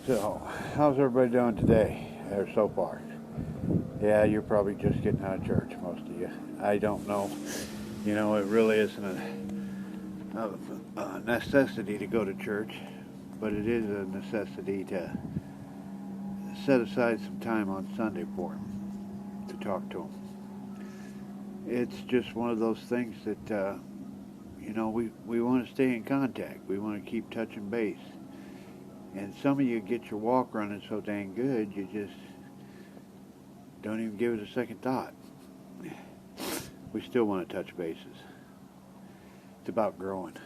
So, how's everybody doing today, or so far? Yeah, you're probably just getting out of church, most of you. I don't know. You know, it really isn't a necessity to go to church, but it is a necessity to set aside some time on Sunday for him, to talk to him. It's just one of those things that, we want to stay in contact. We want to keep touching base. And some of you get your walk running so dang good, you just don't even give it a second thought. We still want to touch bases. It's about growing.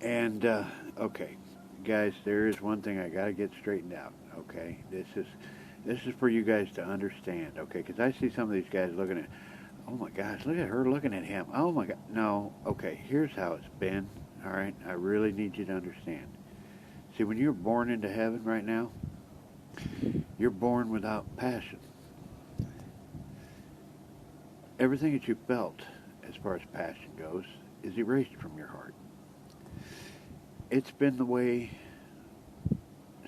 And, okay, guys, there is one thing I got to get straightened out, okay? This is for you guys to understand, okay? Because I see some of these guys looking at, oh my gosh, look at her looking at him. Oh my God. No, okay, here's how it's been, all right? I really need you to understand. See, when you're born into heaven right now, you're born without passion. Everything that you felt, as far as passion goes, is erased from your heart. It's been the way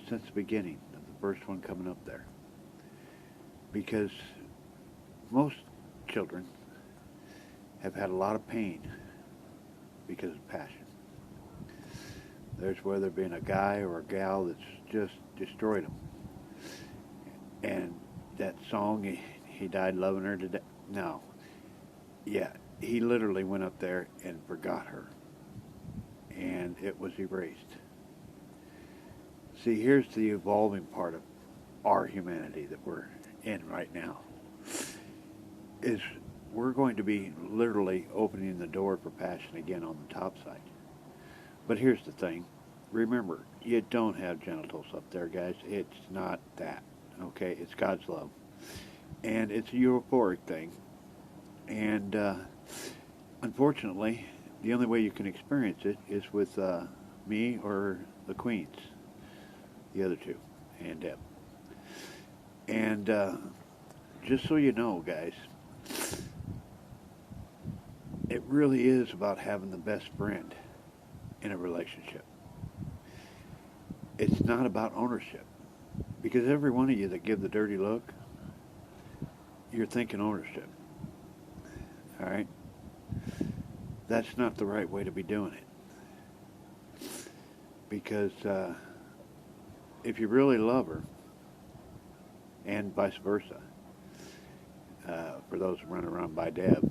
since the beginning of the first one coming up there. Because most children have had a lot of pain because of passion. There's whether it being a guy or a gal that's just destroyed them. And that song, he died loving her to death. No. Yeah, he literally went up there and forgot her. And it was erased. See, here's the evolving part of our humanity that we're in right now. Is we're going to be literally opening the door for passion again on the top side. But here's the thing. Remember, you don't have genitals up there, guys. It's not that. Okay? It's God's love. And it's a euphoric thing. And unfortunately, the only way you can experience it is with me or the Queens. The other two. And Deb. And just so you know, guys, it really is about having the best friend in a relationship. It's not about ownership. Because every one of you that give the dirty look, you're thinking ownership. All right? That's not the right way to be doing it. Because if you really love her, and vice versa, for those running around by Deb,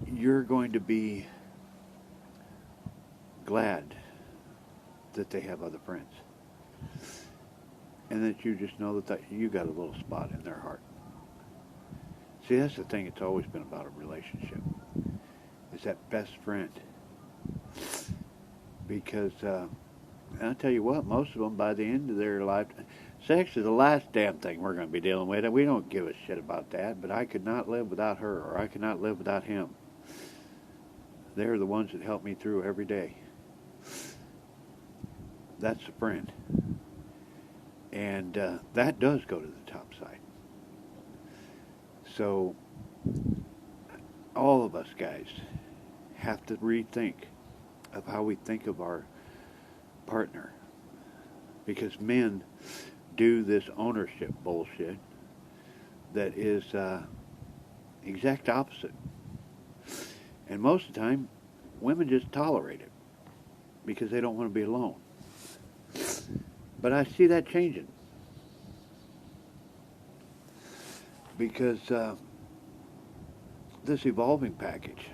you're going to be glad that they have other friends. And that you just know that you got a little spot in their heart. See, that's the thing it's always been about a relationship. Is that best friend. Because, I'll tell you what, most of them by the end of their life, sex is the last damn thing we're going to be dealing with. We don't give a shit about that, but I could not live without her, or I could not live without him. They're the ones that help me through every day. That's a friend. And that does go to the top side. So, all of us guys have to rethink of how we think of our partner. Because men do this ownership bullshit that is exact opposite. And most of the time, women just tolerate it because they don't want to be alone. But I see that changing. Because this evolving package,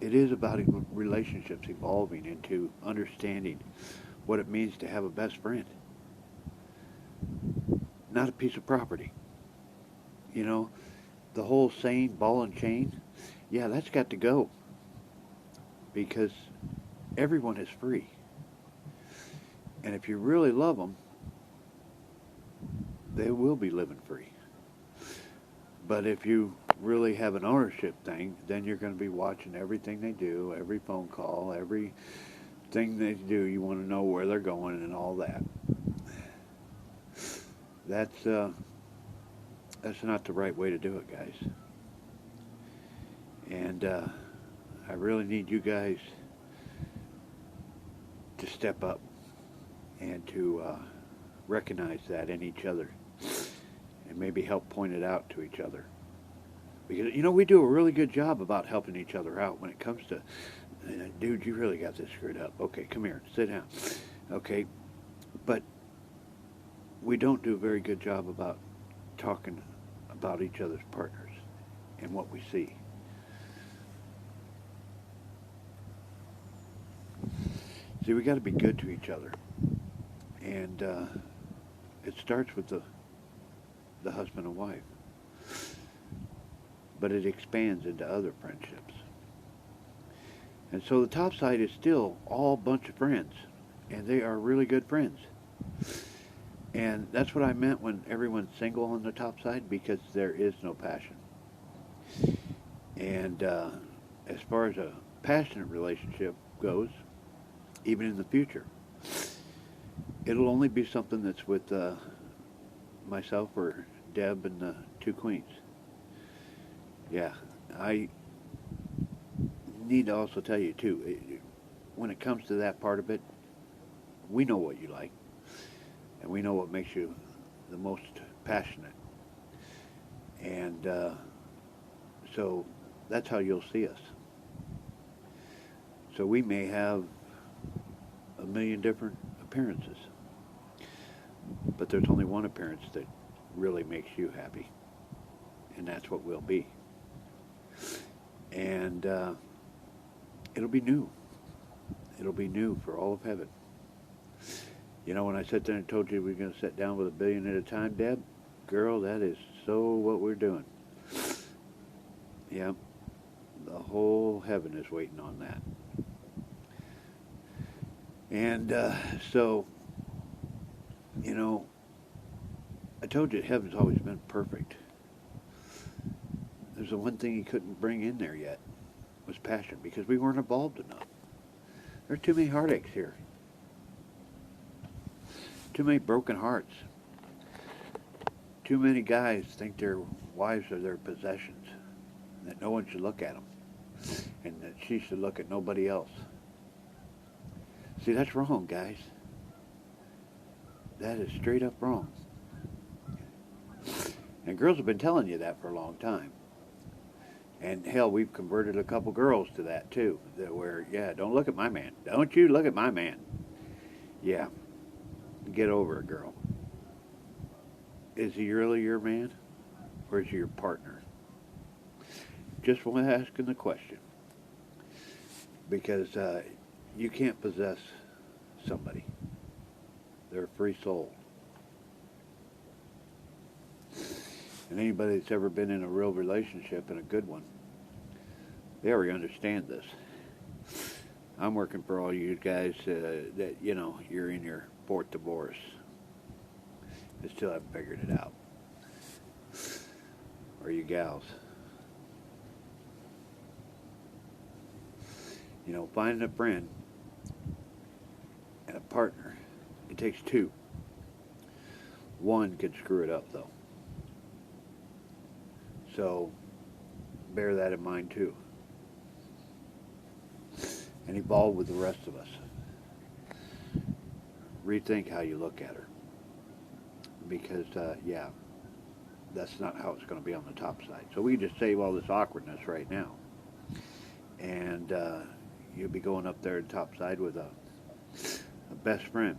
it is about relationships evolving into understanding what it means to have a best friend. Not a piece of property. You know, the whole saying, ball and chain, yeah, that's got to go. Because everyone is free. And if you really love them, they will be living free. But if you really have an ownership thing, then you're going to be watching everything they do, every phone call, everything they do. You want to know where they're going and all that. That's not the right way to do it, guys. And I really need you guys to step up and to recognize that in each other and maybe help point it out to each other. Because, we do a really good job about helping each other out when it comes to, dude, you really got this screwed up. Okay, come here, sit down. Okay, but we don't do a very good job about talking about each other's partners and what we see. See, we got to be good to each other, and it starts with the husband and wife, but it expands into other friendships. And so the top side is still all a bunch of friends, and they are really good friends. And that's what I meant when everyone's single on the top side, because there is no passion. And as far as a passionate relationship goes, even in the future, it'll only be something that's with myself or Deb and the two queens. Yeah, I need to also tell you too, when it comes to that part of it, we know what you like, and we know what makes you the most passionate. And so that's how you'll see us. So we may have a million different appearances, but there's only one appearance that really makes you happy, and that's what we'll be. And it'll be new. It'll be new for all of heaven. When I sat there and told you we were going to sit down with a billion at a time, Deb, girl, that is so what we're doing. Yeah, the whole heaven is waiting on that. And so, I told you heaven's always been perfect. There's the one thing he couldn't bring in there yet was passion, because we weren't evolved enough. There's too many heartaches here. Too many broken hearts. Too many guys think their wives are their possessions, that no one should look at them, and that she should look at nobody else. See, that's wrong, guys. That is straight up wrong. And girls have been telling you that for a long time. And hell, we've converted a couple girls to that too. That don't look at my man. Don't you look at my man. Yeah. Get over it, girl. Is he really your man? Or is he your partner? Just want to ask him the question. Because you can't possess somebody. They're a free soul. And anybody that's ever been in a real relationship, and a good one, they already understand this. I'm working for all you guys that, you're in your fourth divorce. I still haven't figured it out. Or you gals. Finding a friend and a partner, it takes two. One could screw it up, though. So, bear that in mind, too. And evolve with the rest of us. Rethink how you look at her. Because, that's not how it's going to be on the top side. So we can just save all this awkwardness right now. And you'll be going up there to the top side with a best friend,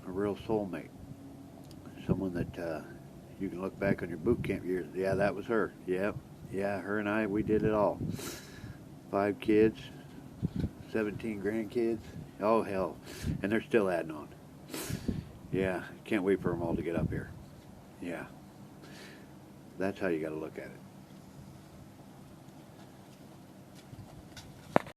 a real soulmate. Someone that you can look back on your boot camp years. Yeah, that was her. Yep. Yeah, her and I, we did it all. 5 kids, 17 grandkids. Oh, hell. And they're still adding on. Yeah, can't wait for them all to get up here. Yeah. That's how you got to look at it.